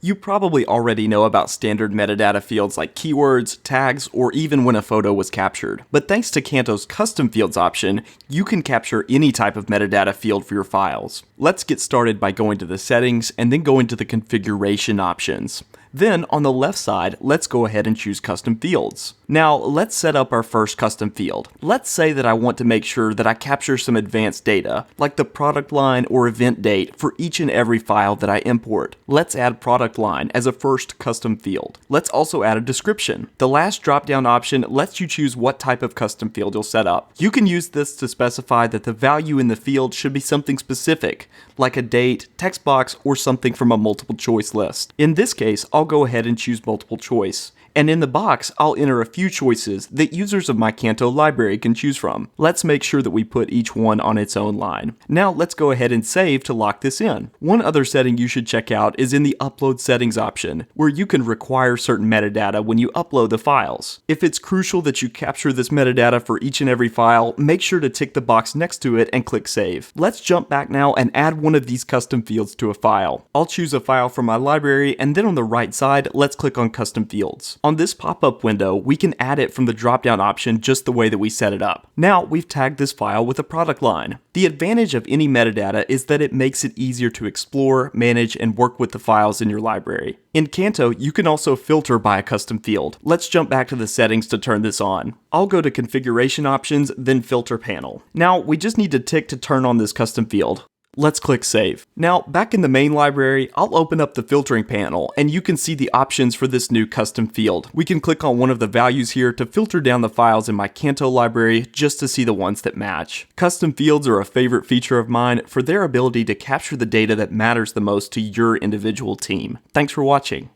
You probably already know about standard metadata fields like keywords, tags, or even when a photo was captured. But thanks to Canto's custom fields option, you can capture any type of metadata field for your files. Let's get started by going to the settings and then going to the configuration options. Then, on the left side, let's go ahead and choose custom fields. Now, let's set up our first custom field. Let's say that I want to make sure that I capture some advanced data, like the product line or event date for each and every file that I import. Let's add product line as a first custom field. Let's also add a description. The last drop-down option lets you choose what type of custom field you'll set up. You can use this to specify that the value in the field should be something specific, like a date, text box, or something from a multiple choice list. In this case, I'll go ahead and choose multiple choice. And in the box, I'll enter a few choices that users of my Canto library can choose from. Let's make sure that we put each one on its own line. Now let's go ahead and save to lock this in. One other setting you should check out is in the upload settings option, where you can require certain metadata when you upload the files. If it's crucial that you capture this metadata for each and every file, make sure to tick the box next to it and click save. Let's jump back now and add one of these custom fields to a file. I'll choose a file from my library, and then on the right side, let's click on custom fields. On this pop-up window, we can add it from the drop-down option just the way that we set it up. Now, we've tagged this file with a product line. The advantage of any metadata is that it makes it easier to explore, manage, and work with the files in your library. In Canto, you can also filter by a custom field. Let's jump back to the settings to turn this on. I'll go to Configuration Options, then Filter Panel. Now, we just need to tick to turn on this custom field. Let's click Save. Now, back in the main library, I'll open up the filtering panel, and you can see the options for this new custom field. We can click on one of the values here to filter down the files in my Canto library just to see the ones that match. Custom fields are a favorite feature of mine for their ability to capture the data that matters the most to your individual team. Thanks for watching.